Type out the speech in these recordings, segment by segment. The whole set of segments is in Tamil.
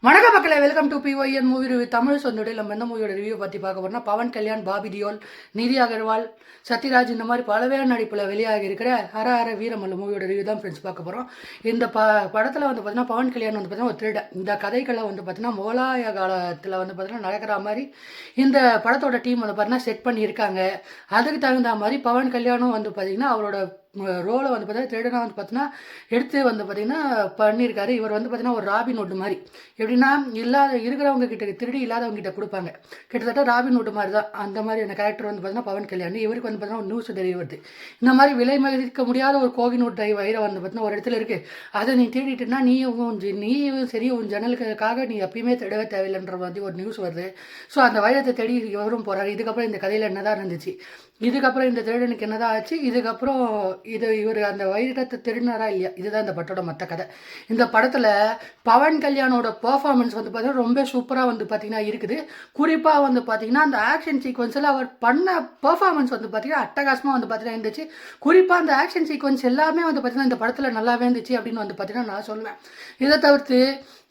வணக்கம் மக்களே, welcome to BYN movie review Tamil சொந்தோட நம்ம எந்த மூவியோட ரிவ்யூ பற்றி பார்க்க போறோம்னா பவன் கல்யாண், பாபி தியோல், நிதி அகர்வால், சத்யராஜ் இந்த மாதிரி பலவேறு நடிப்பில் வெளியாகி இருக்கிற ஹர ஹர வீரமல்ல மூவியோட ரிவ்யூ தான் ஃப்ரெண்ட்ஸ் பார்க்க போகிறோம். இந்த படத்தில் வந்து பார்த்தீங்கன்னா பவன் கல்யாண் வந்து பார்த்தீங்கன்னா ஒரு திருடன். இந்த கதைகளை வந்து பார்த்தீங்கன்னா முகலாய காலத்தில் வந்து பார்த்தீங்கன்னா நடக்கிற மாதிரி இந்த படத்தோட டீம் வந்து பார்த்தீங்கன்னா செட் பண்ணியிருக்காங்க. அதுக்கு தகுந்த மாதிரி பவன் கல்யாணும் வந்து பார்த்தீங்கன்னா அவரோட ரோலை வந்து பார்த்தீங்கன்னா திருடனாக வந்து பார்த்தீங்கன்னா எடுத்து வந்து பார்த்தீங்கன்னா பண்ணியிருக்காரு. இவர் வந்து பார்த்தீங்கன்னா ஒரு ராபின்ஹுட் மாதிரி, எப்படின்னா இருக்கிறவங்க கிட்ட திருடி இல்லாதவங்க கிட்ட கொடுப்பாங்க. கிட்டத்தட்ட ராபின்ஹுட் மாதிரி தான். அந்த மாதிரி அந்த கேரக்டர் வந்து பார்த்தீங்கன்னா பவன் கல்யாண். இவருக்கு வந்து பார்த்தீங்கன்னா ஒரு நியூஸ் தெரிய வருது, இந்த மாதிரி விலை மதிக்க முடியாத ஒரு கோகினூட் வயிறை வந்து பார்த்தீங்கன்னா ஒரு இடத்துல இருக்குது, அதை நீ தேடிட்டுனா நீயும் சரி உன் ஜன்னலுக்காக நீ எப்பயுமே தேடவே தேவையில்லைன்ற மாதிரி ஒரு நியூஸ் வருது. ஸோ அந்த வைரத்தை தேடி இவரும் போகிறாரு. இதுக்கப்புறம் இந்த கதையில் என்னதான் இருந்துச்சு, இதுக்கப்புறம் இந்த திருடனுக்கு என்னதான் ஆச்சு, இதுக்கப்புறம் இவர் அந்த வைரத்தை திருடினாரா இல்லையா, இதுதான் இந்த படத்தோட மற்ற கதை. இந்த படத்தில் பவன் கல்யாணோட பெர்ஃபார்மன்ஸ் வந்து பார்த்தீங்கன்னா ரொம்ப சூப்பராக வந்து பார்த்தீங்கன்னா இருக்குது. குறிப்பாக வந்து பார்த்தீங்கன்னா அந்த ஆக்ஷன் சீக்வன்ஸில் அவர் பண்ண பெர்ஃபார்மன்ஸ் வந்து பார்த்தீங்கன்னா அட்டகாசமாக வந்து பார்த்தீங்கன்னா இருந்துச்சு. குறிப்பாக அந்த ஆக்ஷன் சீக்வன்ஸ் எல்லாமே வந்து பார்த்தீங்கன்னா இந்த படத்தில் நல்லாவே இருந்துச்சு அப்படின்னு வந்து பார்த்தீங்கன்னா நான் சொல்லுவேன். இதை தவிர்த்து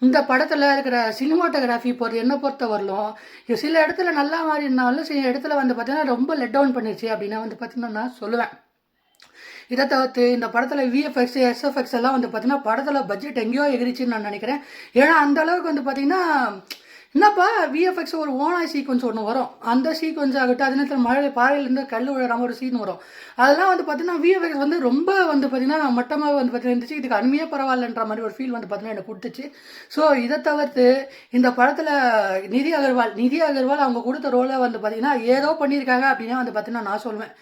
இந்த படத்தில் இருக்கிற சினிமாட்டோகிராஃபி என்னை பொறுத்த வரலும் சில இடத்துல நல்லா மாதிரி இருந்தாலும் சில இடத்துல வந்து பார்த்தீங்கன்னா ரொம்ப லெட் டவுன் பண்ணிருச்சு அப்படின்னு வந்து பார்த்தீங்கன்னா நான் சொல்லுவேன். இதை தவிர்த்து இந்த படத்தில் விஎஃப்எக்ஸ், எஸ்எஃப்எக்ஸ் எல்லாம் வந்து பார்த்தீங்கன்னா படத்தில் பட்ஜெட் எங்கேயோ எகிரிச்சின்னு நான் நினைக்கிறேன். ஏன்னா அந்த அளவுக்கு வந்து பார்த்தீங்கன்னா என்னப்பா விஎஃப்எக்ஸ் ஒரு ஓனாய் சீக்வன்ஸ் ஒன்று வரும், அந்த சீக்வன்ஸ் ஆகட்டும், அது நேரத்தில் மழை பாறையிலேருந்து கல் விழுறாம ஒரு சீன் வரும். அதெல்லாம் வந்து பார்த்தீங்கன்னா விஎஃப்எக்ஸ் வந்து ரொம்ப வந்து பார்த்தீங்கன்னா மட்டமாக வந்து பார்த்தீங்கன்னா இருந்துச்சு. இதுக்கு அருமையே பரவாயில்லன்ற மாதிரி ஒரு ஃபீல் வந்து பார்த்தீங்கன்னா எனக்கு கொடுத்துச்சு. ஸோ இதை தவிர்த்து இந்த படத்தில் நிதி அகர்வால் அவங்க கொடுத்த ரோலை வந்து பார்த்தீங்கன்னா ஏதோ பண்ணியிருக்காங்க அப்படின்னா வந்து பார்த்தீங்கன்னா நான் சொல்லுவேன்.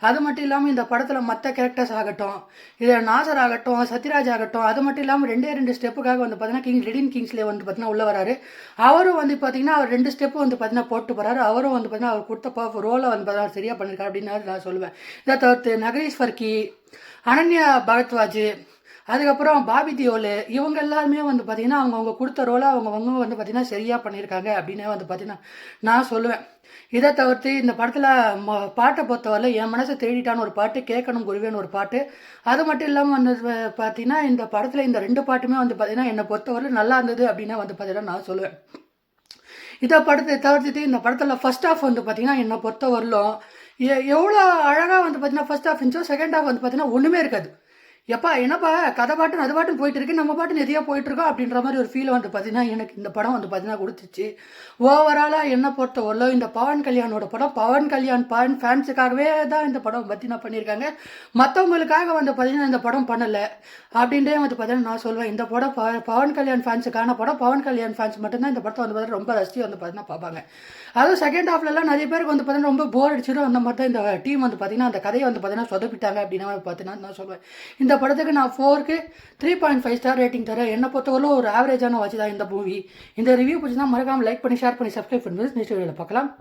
அது மட்டும் இல்லாமல் இந்த படத்தில் மற்ற கேரக்டர்ஸ் ஆகட்டும், இதில் நாசர் ஆகட்டும், சத்யராஜ் ஆகட்டும், அது மட்டும் இல்லாமல் ரெண்டு ஸ்டெப்புக்காக வந்து பார்த்தீங்கன்னா ரெடின் கிங்ஸ்லே வந்து பார்த்தீங்கன்னா உள்ள வராரு. அவரும் வந்து பார்த்தீங்கன்னா அவர் 2 ஸ்டெப்பு வந்து பார்த்தீங்கன்னா போட்டு போகிறாரு. அவரும் வந்து பார்த்தீங்கன்னா அவர் கொடுத்த ரோலை வந்து பார்த்தீங்கன்னா சரியாக பண்ணியிருக்காரு அப்படின்னு நான் சொல்லுவேன். இதை தவிர்த்து நகரீஷ் ஃபர்கி, அனன்யா பரத்வாஜ், அதுக்கப்புறம் பாபி தியோல், இவங்க எல்லாருமே வந்து பார்த்தீங்கன்னா அவங்கவுங்க கொடுத்த ரோலை அவங்கவுங்க வந்து பார்த்தீங்கன்னா சரியாக பண்ணியிருக்காங்க அப்படின்னு வந்து பார்த்தீங்கன்னா நான் சொல்லுவேன். இதை தவிர்த்து இந்த படத்தில் பாட்டை பொறுத்தவரை என் மனசை தேடிட்டான ஒரு பாட்டு, கேட்கணும் குருவேன்னு ஒரு பாட்டு, அது மட்டும் இல்லாமல் வந்து பார்த்தீங்கன்னா இந்த படத்தில் இந்த 2 பாட்டுமே வந்து பார்த்தீங்கன்னா என்னை பொறுத்தவரை நல்லா இருந்தது அப்படின்னு வந்து பார்த்தீங்கன்னா நான் சொல்லுவேன். இதை படத்தை தவிர்த்துட்டு இந்த படத்தில் ஃபர்ஸ்ட் ஹாஃப் வந்து பார்த்தீங்கன்னா என்னை பொறுத்தவரையிலும் எவ்வளோ அழகாக வந்து பார்த்தீங்கன்னா ஃபர்ஸ்ட் ஹாஃப் இருந்துச்சோ, செகண்ட் ஹாஃப் வந்து பார்த்தீங்கன்னா ஒன்றுமே இருக்காது. எப்பா என்னப்பா கதை பாட்டுன்னு அது பாட்டுன்னு போயிட்டு இருக்கு, நம்ம பாட்டு நிறையா போயிட்டுருக்கோம் அப்படின்ற மாதிரி ஒரு ஃபீல் வந்து பார்த்தீங்கன்னா எனக்கு இந்த படம் வந்து பார்த்தீங்கன்னா கொடுத்துச்சு. ஓவராலாக என்ன பொறுத்தவரையிலோ இந்த பவன் கல்யாணோட படம் பவன் கல்யாண் ஃபேன்ஸுக்காகவே தான் இந்த படம் பார்த்தீங்கன்னா பண்ணியிருக்காங்க. மற்றவங்களுக்காக வந்து பார்த்தீங்கன்னா இந்த படம் பண்ணலை அப்படின்றே வந்து பார்த்தீங்கன்னா நான் சொல்வேன். இந்த படம் பவன் கல்யாண் ஃபேன்ஸுக்கான படம். பவன் கல்யாண் ஃபேன்ஸ் மட்டும்தான் இந்த படத்தை வந்து பார்த்தீங்கன்னா ரொம்ப ரசித்து வந்து பார்த்தீங்கன்னா பார்ப்பாங்க. அதுவும் செகண்ட் ஹாஃப்லலாம் நிறைய பேருக்கு வந்து பார்த்தீங்கன்னா ரொம்ப போர் அடிச்சிடும். அந்த மாதிரி தான் இந்த டீம் வந்து பார்த்தீங்கன்னா அந்த கதையை வந்து பார்த்தீங்கன்னா சொதப்பிட்டாங்க அப்படின்னா பார்த்தீங்கன்னா நான் சொல்வேன். இந்த படத்துக்கு நான் 4க்கு 3.5 ஸ்டார் ரேட்டிங் தரேன். என்னை பொறுத்தவரை ஒரு ஆவரேஜான வாட்ச் தான் இந்த மூவி. இந்த ரிவ்யூ பிடிச்சிருந்தா மறக்காமல் லைக் பண்ணி, ஷேர் பண்ணி, சப்ஸ்கிரைப் பண்ணி நெக்ஸ்ட் வீடியோவில் பார்க்கலாம்.